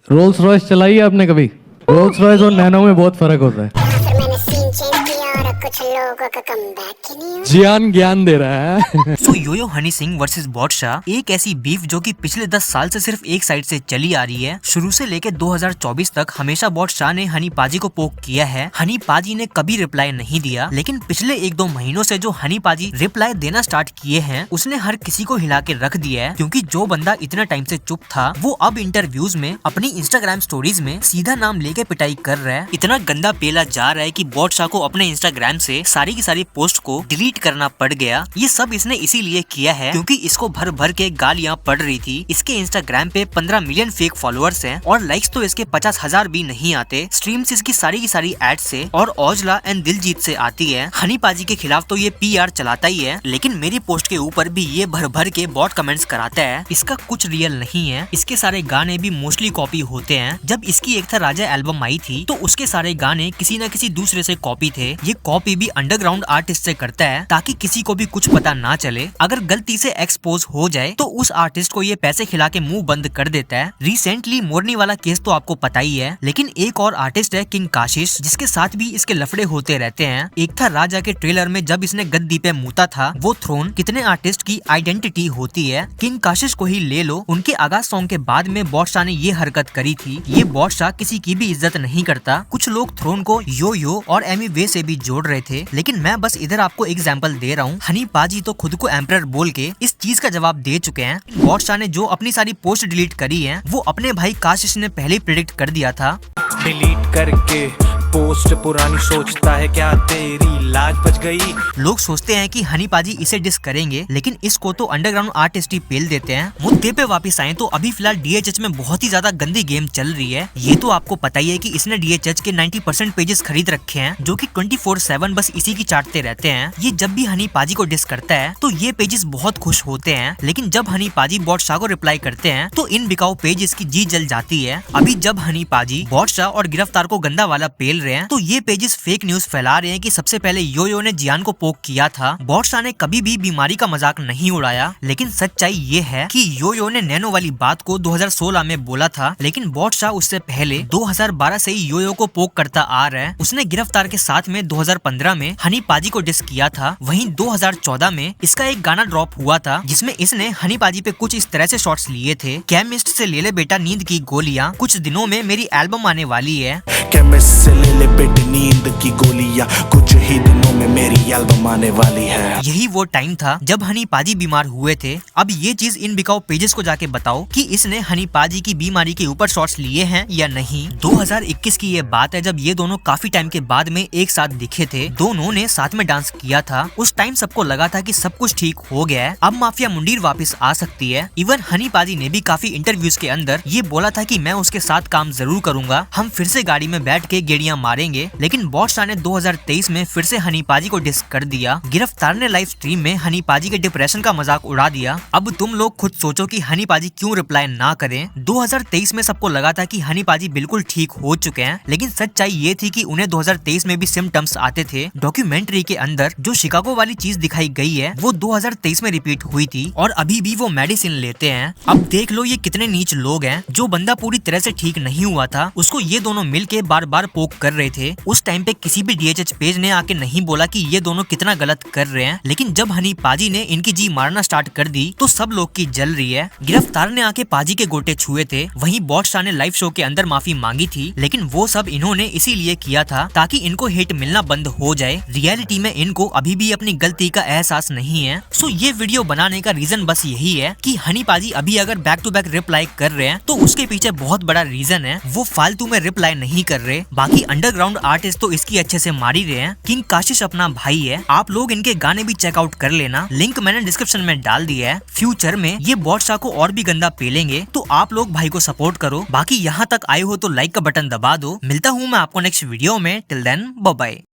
Rolls Royce चलाई है आपने कभी? रोल्स रॉयस और नैनो में बहुत फर्क होता है। फिर मैंने सीन चेंज किया और कुछ लोगों का कमबैक ही नहीं हुआ। जियान ज्ञान दे रहा है। सो योयो हनी सिंह वर्सेस बादशाह एक ऐसी बीफ जो कि पिछले 10 साल से सिर्फ एक साइड से चली आ रही है। शुरू से लेकर 2024 तक हमेशा बादशाह ने हनी पाजी को पोक किया है। हनी पाजी ने कभी रिप्लाई नहीं दिया, लेकिन पिछले 1-2 महीनों से जो हनी पाजी रिप्लाई देना स्टार्ट किए हैं उसने हर किसी को हिला के रख दिया है। क्योंकि जो बंदा इतना टाइम से चुप था वो अब इंटरव्यूज में अपनी इंस्टाग्राम स्टोरीज में सीधा नाम लेके पिटाई कर रहा है। इतना गंदा पेला जा रहा है कि बादशाह को अपने इंस्टाग्राम से सारी की सारी पोस्ट को डिलीट करना पड़ गया। ये सब इसने इसीलिए किया है क्योंकि इसको भर भर के गालियां पड़ रही थी। इसके इंस्टाग्राम पे 15 मिलियन फेक फॉलोअर्स हैं और लाइक्स तो इसके 50,000 भी नहीं आते। स्ट्रीम्स इसकी सारी की सारी एड से और औजला एंड दिलजीत से आती है। हनी पाजी के खिलाफ तो ये PR चलाता ही है, लेकिन मेरी पोस्ट के ऊपर भी ये भर भर के बॉट कमेंट्स कराता है। इसका कुछ रियल नहीं है। इसके सारे गाने भी मोस्टली कॉपी होते हैं। जब इसकी एक था राजा एल्बम आई थी तो उसके सारे गाने किसी न किसी दूसरे से कॉपी थे। ये कॉपी भी अंडरग्राउंड आर्टिस्ट से करता है ताकि किसी को भी कुछ पता ना चले। अगर गलती से एक्सपोज हो जाए तो उस आर्टिस्ट को ये पैसे खिला के मुंह बंद कर देता है। रिसेंटली मोरनी वाला केस तो आपको पता ही है, लेकिन एक और आर्टिस्ट है किंग काशिश, जिसके साथ भी इसके लफड़े होते रहते हैं। एक था राजा के ट्रेलर में जब इसने गद्दी पे मूता था वो थ्रोन। कितने आर्टिस्ट की आइडेंटिटी होती है। किंग काशिश को ही ले लो, उनके आगाज सॉन्ग के बाद में बादशाह ने ये हरकत करी थी। ये बादशाह किसी की भी इज्जत नहीं करता। कुछ लोग थ्रोन को यो और एमी वे से भी जोड़ रहे थे, लेकिन मैं बस इधर आपको एग्जांपल दे रहा हूँ। हनी पाजी तो खुद को एम्परर बोल के इस चीज का जवाब दे चुके हैं। बादशाह ने जो अपनी सारी पोस्ट डिलीट करी है वो अपने भाई काशिश ने पहले ही प्रेडिक्ट कर दिया था। डिलीट करके पोस्ट पुरानी सोचता है क्या तेरी लाज बच गई। लोग सोचते हैं कि हनी पाजी इसे डिस करेंगे, लेकिन इसको तो अंडरग्राउंड आर्टिस्ट ही पेल देते हैं। मुद्दे पे वापस आए तो अभी फिलहाल DHH में बहुत ही ज्यादा गंदी गेम चल रही है। ये तो आपको पता ही है कि इसने DHH के 90% पेजेस खरीद रखे हैं जो कि 24/7 बस इसी की चाटते रहते हैं। ये जब भी हनी पाजी को डिस करता है तो ये पेजेस बहुत खुश होते हैं, लेकिन जब हनी पाजी बादशाह को रिप्लाई करते हैं तो इन बिकाऊ पेजेस की जी जल जाती है। अभी जब हनी पाजी बादशाह और गिरफ्तार को गंदा वाला पेल रहे हैं तो ये पेजेस फेक न्यूज फैला रहे हैं कि सबसे पहले योयो ने जियान को पोक किया था। बादशाह ने कभी भी बीमारी का मजाक नहीं उड़ाया, लेकिन सच्चाई ये है कि योयो ने नैनो वाली बात को 2016 में बोला था, लेकिन बादशाह उससे पहले 2012 से ही योयो को पोक करता आ रहा है। उसने गिरफ्तार के साथ में 2015 में हनी पाजी को डिस किया था। वहीं 2014 में इसका एक गाना ड्रॉप हुआ था जिसमें इसने हनी पाजी पे कुछ इस तरह से शॉट्स लिए थे। केमिस्ट से ले ले बेटा नींद की गोलियां, कुछ दिनों में मेरी एल्बम आने वाली है। केमिस्ट से ले ले बेटी नींद की गोलियां, कुछ ही दिनों में मेरी एल्बम आने वाली है। यही वो टाइम था जब हनी पाजी बीमार हुए थे। अब ये चीज इन बिकाऊ पेजेस को जाके बताओ कि इसने हनी पाजी की बीमारी के ऊपर शॉट्स लिए हैं या नहीं। 2021 की ये बात है जब ये दोनों काफी टाइम के बाद में एक साथ दिखे थे। दोनों ने साथ में डांस किया था। उस टाइम सबको लगा था कि सब कुछ ठीक हो गया है, अब माफिया मुंडीर वापस आ सकती है। इवन हनी पाजी ने भी काफी इंटरव्यूज के अंदर ये बोला था कि मैं उसके साथ काम जरूर करूंगा, हम फिर से गाड़ी में बैठ के गेड़ियां मारेंगे। लेकिन बादशाह ने 2023 में फिर से हनी पाजी को डिस कर दिया। गिरफ्तार ने लाइव स्ट्रीम में हनी पाजी के डिप्रेशन का मजाक उड़ा दिया। अब तुम लोग खुद सोचो कि हनी पाजी क्यों रिप्लाई ना करें। 2023 में सबको लगा था कि हनी पाजी बिल्कुल ठीक हो चुके हैं, लेकिन सच्चाई ये थी कि उन्हें 2023 में भी सिम्टम्स आते थे। डॉक्यूमेंट्री के अंदर जो शिकागो वाली चीज दिखाई गई है वो 2023 में रिपीट हुई थी और अभी भी वो मेडिसिन लेते हैं। अब देख लो ये कितने नीच लोग हैं। जो बंदा पूरी तरह से ठीक नहीं हुआ था उसको ये दोनों मिलके बार बार पोक कर रहे थे। उस टाइम पे किसी भी DHH पेज ने आके नहीं बोला कि ये दोनों कितना गलत कर रहे हैं, लेकिन जब हनी पाजी ने इनकी जी मारना स्टार्ट कर दी तो सब लोग की जल रही है। गिरफ्तार ने आके पाजी के गोटे छुए थे। वहीं बादशाह ने लाइव शो के अंदर माफी मांगी थी, लेकिन वो सब इन्होंने इसीलिए किया था ताकि इनको हिट मिलना बंद हो जाए। रियलिटी में इनको अभी भी अपनी गलती का एहसास नहीं है। सो ये वीडियो बनाने का रीजन बस यही है कि हनी पाजी अभी अगर बैक टू बैक रिप्लाई कर रहे हैं तो उसके पीछे बहुत बड़ा रीजन है। वो फालतू में रिप्लाई नहीं कर रहे। बाकी अंडरग्राउंड आर्टिस्ट तो इसकी अच्छे से मार ही रहे हैं। किंग काशिश अपना भाई है, आप लोग इनके गाने भी चेकआउट कर लेना, लिंक मैंने डिस्क्रिप्शन में डाल दिया है। फ्यूचर में ये बादशाह को और भी गंदा पेलेंगे तो आप लोग भाई को सपोर्ट करो। बाकी यहाँ तक आए हो तो लाइक का बटन दबा दो। मिलता हूँ मैं आपको नेक्स्ट वीडियो में। Till then bye bye.